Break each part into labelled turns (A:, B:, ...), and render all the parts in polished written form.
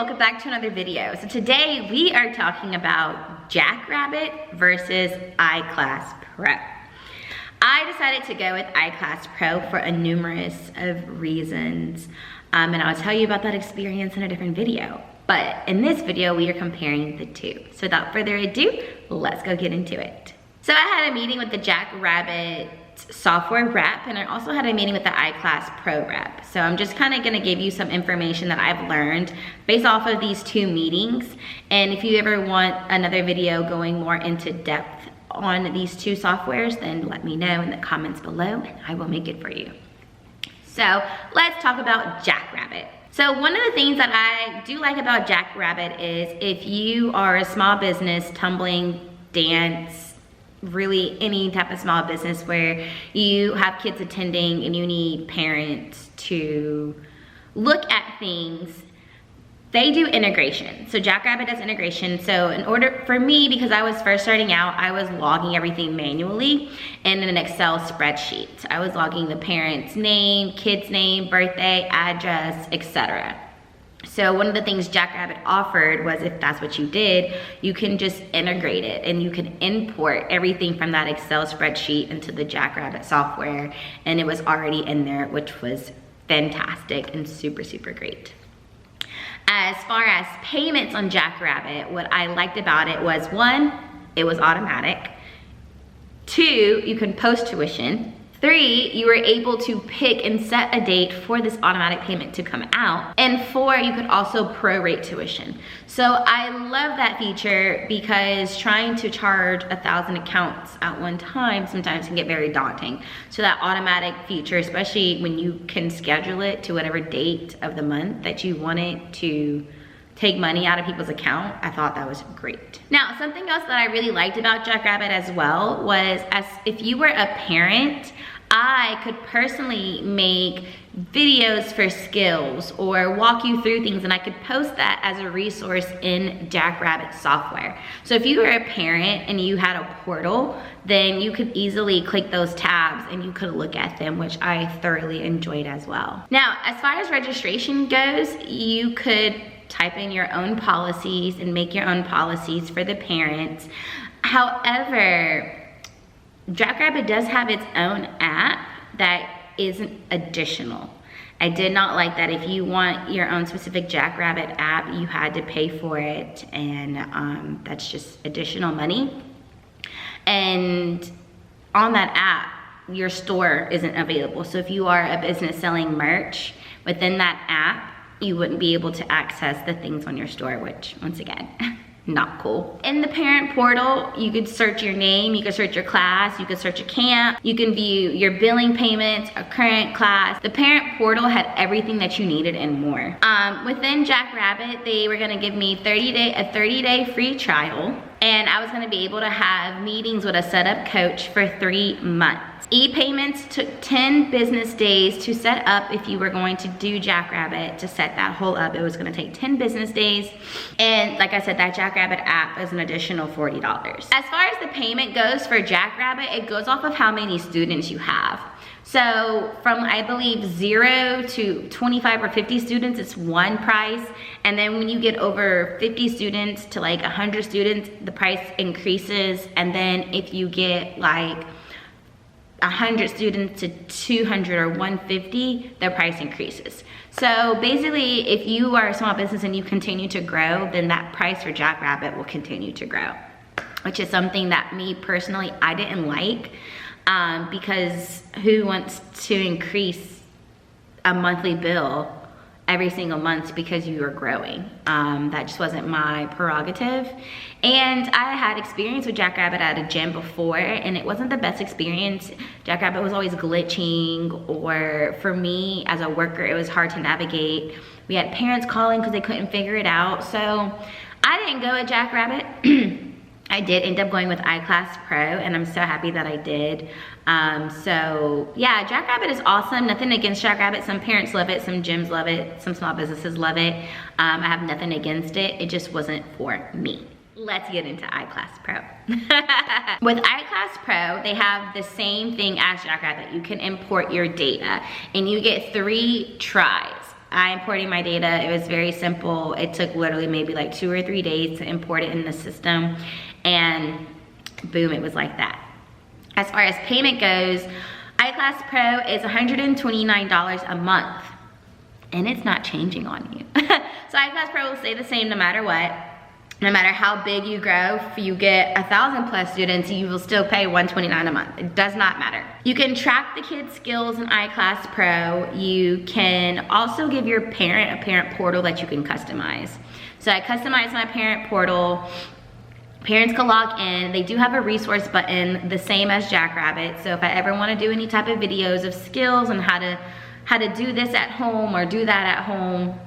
A: welcome back to another video. So today we are talking about Jackrabbit versus iClass Pro. I decided to go with iClass Pro for a numerous of reasons, and I'll tell you about that experience in a different video. But in this video, we are comparing the two. So without further ado, let's go get into it. So I had a meeting with the Jackrabbit software rep, and I also had a meeting with the iClass Pro rep. So I'm just kind of going to give you some information that I've learned based off of these two meetings. And if you ever want another video going more into depth on these two softwares, then let me know in the comments below and I will make it for you. So let's talk about Jackrabbit. So one of the things that I do like about Jackrabbit is if you are a small business, tumbling, dance, really any type of small business where you have kids attending and you need parents to look at things, they do integration. So Jackrabbit does integration. So in order for me, because I was first starting out, I was logging everything manually in an Excel spreadsheet. I was logging the parent's name, kid's name, birthday, address, etc. So one of the things Jackrabbit offered was if that's what you did, you can just integrate it and you can import everything from that Excel spreadsheet into the Jackrabbit software, and it was already in there, which was fantastic and super, super great. As far as payments on Jackrabbit, what I liked about it was, one, it was automatic. Two, you can post tuition. Three, you were able to pick and set a date for this automatic payment to come out. And four, you could also prorate tuition. So I love that feature because trying to charge 1,000 accounts at one time sometimes can get very daunting. So that automatic feature, especially when you can schedule it to whatever date of the month that you want it to take money out of people's account, I thought that was great. Now, something else that I really liked about Jackrabbit as well was, as if you were a parent, I could personally make videos for skills or walk you through things, and I could post that as a resource in Jackrabbit software. So if you were a parent and you had a portal, then you could easily click those tabs and you could look at them, which I thoroughly enjoyed as well. Now, as far as registration goes, you could type in your own policies and make your own policies for the parents. However, Jackrabbit does have its own app that isn't additional. I did not like that. If you want your own specific Jackrabbit app, you had to pay for it, and that's just additional money. And on that app, your store isn't available. So if you are a business selling merch within that app, you wouldn't be able to access the things on your store, which, once again, not cool. In the parent portal, you could search your name, you could search your class, you could search a camp, you can view your billing payments, a current class. The parent portal had everything that you needed and more. Within Jackrabbit, they were gonna give me a 30-day free trial, and I was gonna be able to have meetings with a setup coach for 3 months. E-payments took 10 business days to set up. If you were going to do Jackrabbit, to set that whole up, it was gonna take 10 business days. And like I said, that Jackrabbit app is an additional $40. As far as the payment goes for Jackrabbit, it goes off of how many students you have. So from, I believe, 0 to 25 or 50 students, it's one price. And then when you get over 50 students to like 100 students, the price increases. And then if you get like 100 students to 200 or 150, the price increases. So basically, if you are a small business and you continue to grow, then that price for Jackrabbit will continue to grow, which is something that me personally, I didn't like, because who wants to increase a monthly bill every single month because you are growing? That just wasn't my prerogative. And I had experience with Jackrabbit at a gym before, and it wasn't the best experience. Jackrabbit was always glitching, or for me as a worker, it was hard to navigate. We had parents calling because they couldn't figure it out. So I didn't go with Jackrabbit. I did end up going with iClass Pro, and I'm so happy that I did. So yeah, Jackrabbit is awesome. Nothing against Jackrabbit. Some parents love it, some gyms love it, some small businesses love it. I have nothing against it. It just wasn't for me. Let's get into iClass Pro. With iClass Pro, they have the same thing as Jackrabbit. You can import your data, and you get 3 tries. I imported my data. It was very simple. It took literally maybe like 2 or 3 days to import it in the system, and boom, it was like that. As far as payment goes, iClass Pro is $129 a month, and it's not changing on you. So iClass Pro will stay the same no matter what. No matter how big you grow, if you get 1,000 plus students, you will still pay $129 a month. It does not matter. You can track the kids' skills in iClass Pro. You can also give your parent a parent portal that you can customize. So I customized my parent portal. Parents can log in. They do have a resource button, the same as Jackrabbit. So if I ever want to do any type of videos of skills and how to do this at home or do that at home,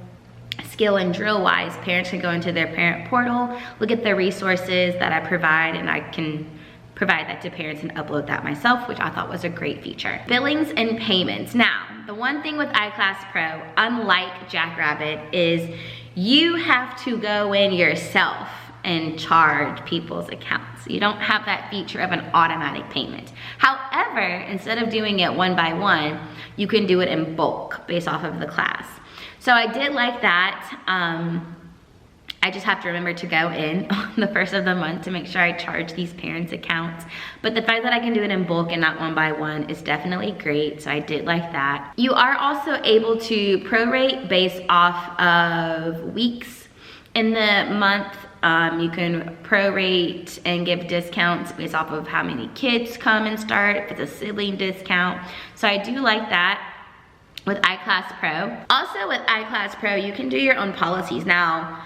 A: skill and drill wise, parents can go into their parent portal, look at the resources that I provide, and I can provide that to parents and upload that myself, which I thought was a great feature. Billings and payments. Now, the one thing with iClass Pro, unlike Jackrabbit, is you have to go in yourself and charge people's accounts. You don't have that feature of an automatic payment. However, instead of doing it one by one, you can do it in bulk based off of the class. So I did like that. I just have to remember to go in on the first of the month to make sure I charge these parents' accounts. But the fact that I can do it in bulk and not one by one is definitely great, so I did like that. You are also able to prorate based off of weeks in the month. You can prorate and give discounts based off of how many kids come and start, if it's a sibling discount. So I do like that with iClass Pro. Also with iClass Pro, you can do your own policies. Now,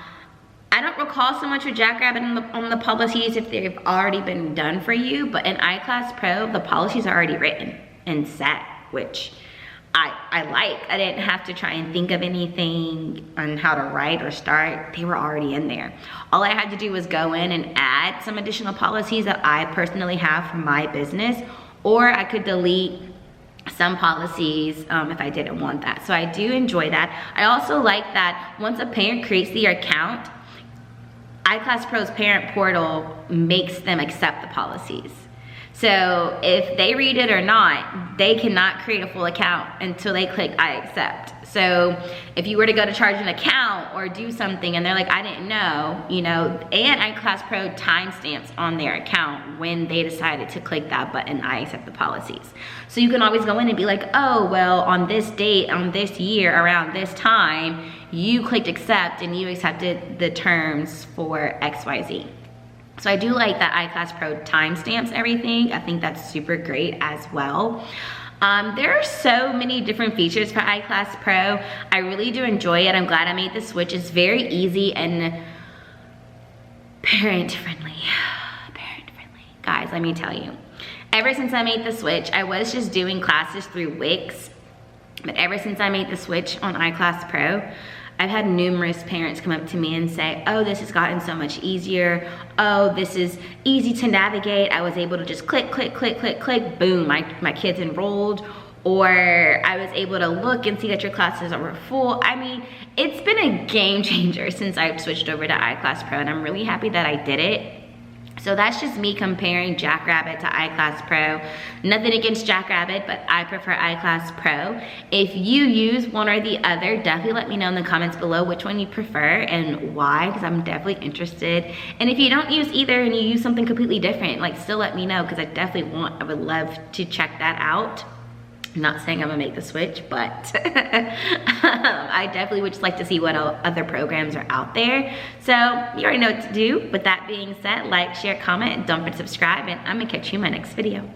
A: I don't recall so much with Jackrabbit on the policies if they've already been done for you, but in iClass Pro, the policies are already written and set, which I like. I didn't have to try and think of anything on how to write or start. They were already in there. All I had to do was go in and add some additional policies that I personally have for my business, or I could delete some policies if I didn't want that. So I do enjoy that. I also like that once a parent creates the account, iClass Pro's parent portal makes them accept the policies. So if they read it or not, they cannot create a full account until they click I accept. So if you were to go to charge an account or do something and they're like, I didn't know, you know, and iClass Pro timestamps on their account when they decided to click that button, I accept the policies. So you can always go in and be like, oh, well, on this date, on this year, around this time, you clicked accept and you accepted the terms for XYZ. So I do like that iClass Pro timestamps everything. I think that's super great as well. There are so many different features for iClass Pro. I really do enjoy it. I'm glad I made the switch. It's very easy and parent friendly. Parent friendly. Guys, let me tell you. Ever since I made the switch, I was just doing classes through Wix. But ever since I made the switch on iClass Pro, I've had numerous parents come up to me and say, oh, this has gotten so much easier. Oh, this is easy to navigate. I was able to just click, click, click, click, click, boom, my kid's enrolled. Or I was able to look and see that your classes are full. I mean, it's been a game changer since I've switched over to iClass Pro, and I'm really happy that I did it. So that's just me comparing Jackrabbit to iClass Pro. Nothing against Jackrabbit, but I prefer iClass Pro. If you use one or the other, definitely let me know in the comments below which one you prefer and why, because I'm definitely interested. And if you don't use either and you use something completely different, like still let me know, because I would love to check that out. I'm not saying I'm gonna make the switch, but I definitely would just like to see what other programs are out there. So you already know what to do. With that being said, like, share, comment, and don't forget to subscribe, and I'm gonna catch you in my next video.